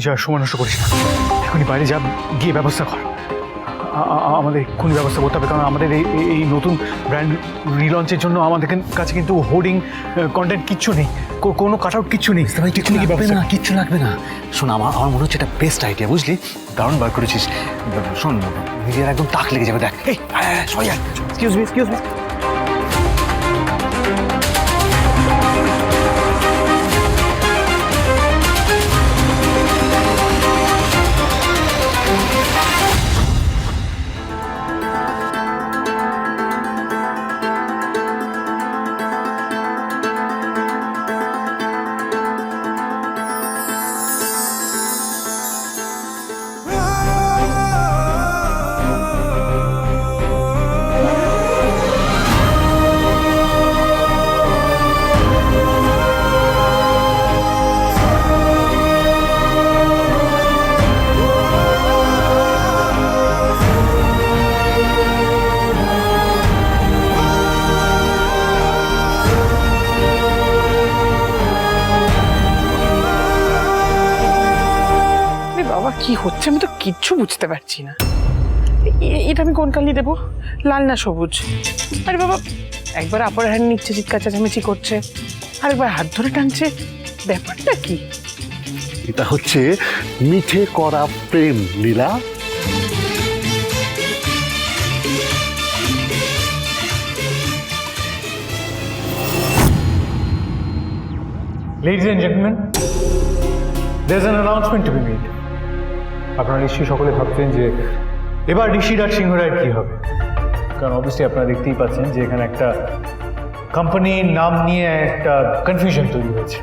যা সময় নষ্ট করিস না, এখনই বাইরে যা, গিয়ে ব্যবস্থা কর। আমাদের এক্ষুনি ব্যবস্থা করতে হবে, কারণ আমাদের এই নতুন ব্র্যান্ড রিলঞ্চের জন্য আমাদের কাছে কিন্তু হোর্ডিং কন্টেন্ট কিচ্ছু নেই, কোনো কাট আউট কিচ্ছু নেই। কিচ্ছু লাগবে না, কিচ্ছু লাগবে না। শোন, আমার মনে হচ্ছে এটা বেস্ট আইডিয়া, বুঝলি? দারুণ বার করেছিস। শোন, নিজের একদম তাক লেগে যাবে। দেখ, এক্সকিউজ মি। কি হচ্ছে আমি তো কিচ্ছু বুঝতে পারছি না। এটা আমি কোন কালি দেবো, লাল না সবুজ? আরে বাবা, একবার আপার হ্যান্ড নিচ্ছে, চিৎকার চেঁচামেচি করছে, আরেকবার হাত ধরে টানছে, ব্যাপারটা কি? এটা হচ্ছে মিঠে করা প্রেম, লীলা। Ladies and gentlemen, there's an announcement to be made. আপনারা নিশ্চয়ই সকলে ভাবছেন যে এবার ঋষিরাজ সিংহ রায়ের কী হবে, কারণ অবভিয়াসলি আপনারা দেখতেই পাচ্ছেন যে এখানে একটা কোম্পানির নাম নিয়ে একটা কনফিউশন তৈরি হয়েছে।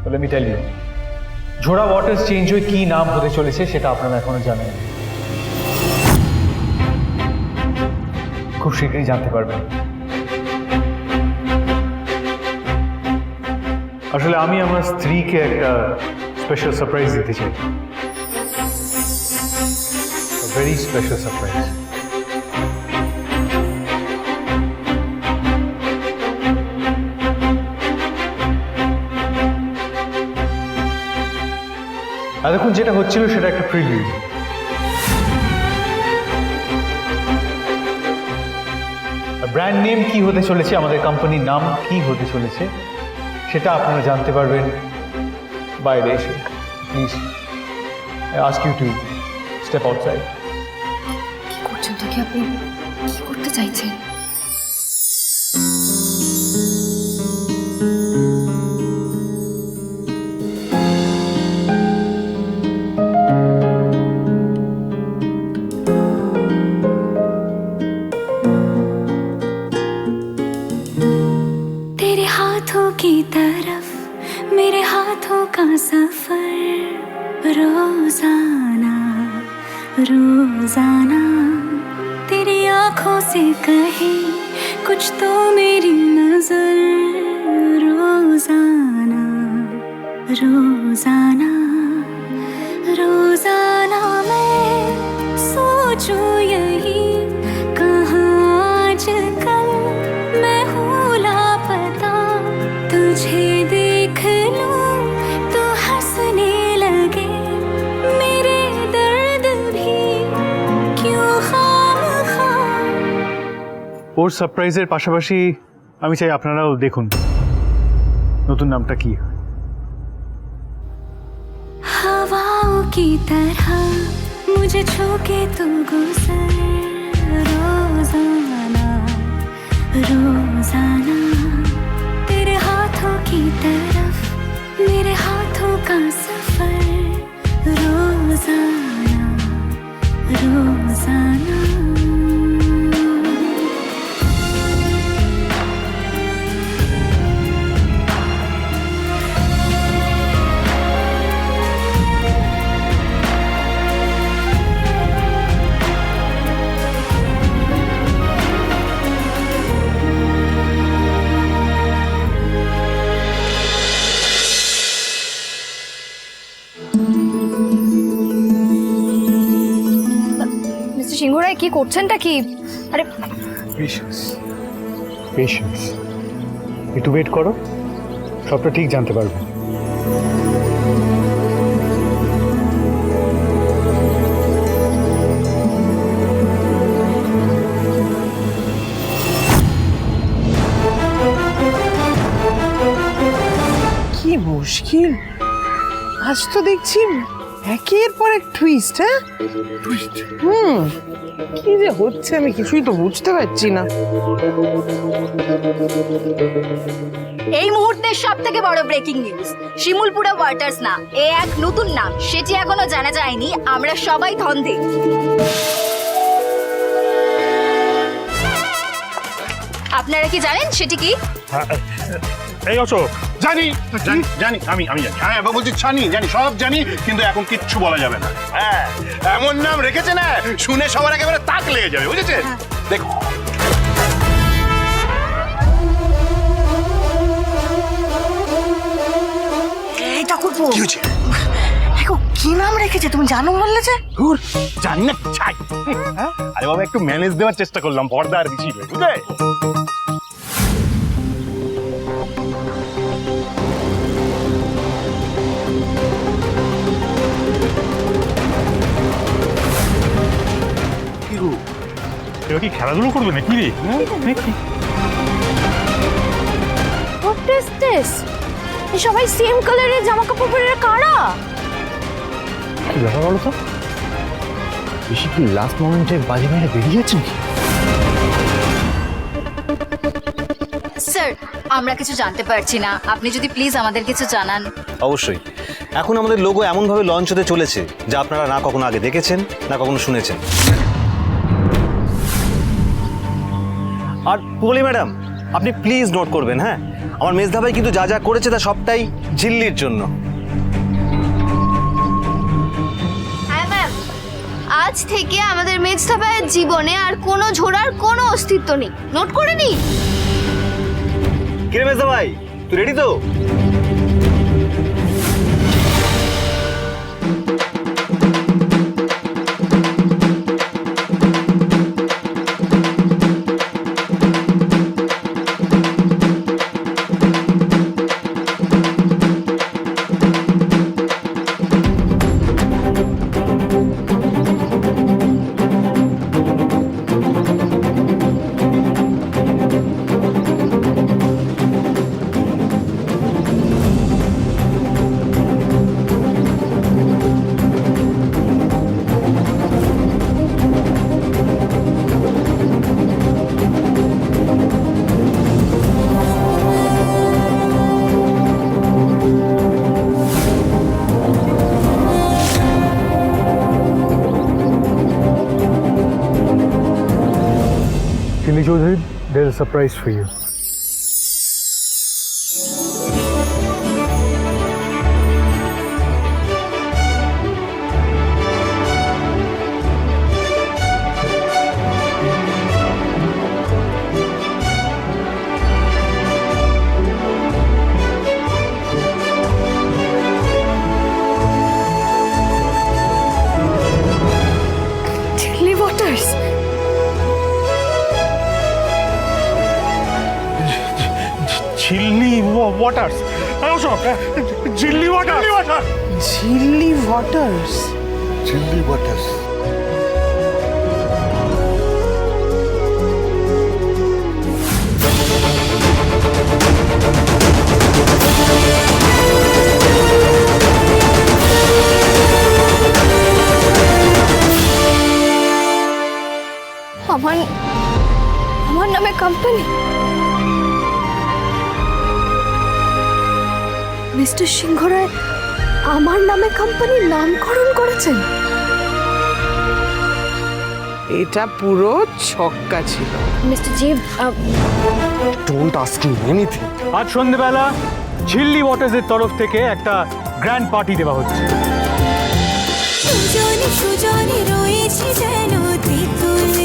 বলে আমি tell you, Jhora waters change হয়ে কী নাম হতে চলেছে সেটা আপনারা এখনো জানেন, খুব শীঘ্রই জানতে পারবেন। আসলে আমি আমার স্ত্রীকে একটা স্পেশাল সারপ্রাইজ দিতে চাই, ভেরি স্পেশাল সারপ্রাইজ। এতক্ষণ যেটা হচ্ছিল সেটা একটা প্রিভিউ। ব্র্যান্ড নেম কি হতে চলেছে, আমাদের কোম্পানির নাম কি হতে চলেছে সেটা আপনারা জানতে পারবেন বাইরে এসে। Please I ask you to step outside. কি করছেন দেখি, আপনি কি করতে চাইছেন? तेरे हाथों की तरफ मेरे हाथों का सफर, रोजाना रोजाना तेरी आंखों से कहे कुछ तो मेरी नजर, रोजाना रोजाना रोजाना मैं सोचूं यही, कहाँ आजकल मैं हूँ लापता, तुझे देख लूं तो हंसने लगे, मेरे दर्द भी क्यों खामखा। ওর সারপ্রাইজের পাশাপাশি আমি চাই আপনারাও দেখুন নতুন নামটা কি। हवाओं की तरह मुझे छू के तू गुजर, रोजाना रोजाना तेरे हाथों की तरफ मेरे हाथों का सफर, रोजाना रोजाना। মিস্টার সিংহ রায়, কি করছেনটা কি? আরে পেশেন্স, পেশেন্স, একটু ওয়েট করো, সবটা ঠিক জানতে পারবে। আজ তো দেখছি একের পর এক টুইস্ট, হ্যাঁ? কি যে হচ্ছে আমি কিছুই তো বুঝতে পারছি না। এই মুহূর্তের সব থেকে বড় ব্রেকিং নিউজ, শিমুলপুরা ওয়াটার্স না, এ এক নতুন নাম, সেটি এখনো জানা যায়নি। আমরা সবাই ধন্দে। আপনারা কি জানেন সেটি কি? এই অশোক, জানি জানি জানি আমি জানি, হ্যাঁ এবার বলছি জানি সব জানি, কিন্তু এখন কিচ্ছু বলা যাবে না। হ্যাঁ, এমন নাম রেখেছে না, শুনে সবার একেবারে তাক লেগে যাবে, বুঝেছেন? দেখো এটা করবো কি নাম রেখেছে তুমি জানো বললে যে? ধুর, জানি না ছাই। আরে বাবা, একটু ম্যানেজ দেওয়ার চেষ্টা করলাম, পর্দা আর বেশি বুঝলে। এবার কি খেলাধুলো করবে নাকি রে? নাকি হোয়াট ইজ দিস? এই সবাই সেম কালারের জামা কাপড় পরে কারা? কি ব্যাপার বলো তো? বেশি কি লাস্ট মোমেন্টে বাজি মেরে বেরিয়ে যাচ্ছে নাকি? স্যার, আমরা কিছু জানতে পারছি না, আপনি যদি প্লিজ আমাদের কিছু জানান। অবশ্যই। এখন আমাদের লোগো এমনভাবে লঞ্চ হতে চলেছে যা আপনারা না কখনো আগে দেখেছেন না কখনো শুনেছেন। আর পলি ম্যাডাম, আপনি প্লিজ নোট করবেন, হ্যাঁ? আমার মেজদা ভাই কিন্তু যা যা করেছে তা সবটাই ঝিল্লির জন্য। হ্যাঁ ম্যাম, আজ থেকে আমাদের মেজদা ভাইয়ের জীবনে আর কোনো ঝোড়ার কোনো অস্তিত্ব নেই। নোট করে নি। কিরে মেজদা ভাই, তুই রেডি তো? Chili Chaudhary, there's a surprise for you. Chilli waters. Jhilli waters, Ashok, Jhilli water. ঝিল্লি ওয়াটার্স? চিল্লি ওয়াটার্স। আমার নামে কোম্পানি? মিস্টার সিংহ রায় আমার নামে কোম্পানির নামকরণ করেছেন? এটা পুরো ছক্কা ছিল। Mister G, don't ask me anything. আজ সন্ধ্যেবেলা ঝিল্লি ওয়াটার্সের তরফ থেকে একটা গ্র্যান্ড পার্টি দেওয়া হচ্ছে। সুজনে সুজনে রয়েছে যেন তেঁতুল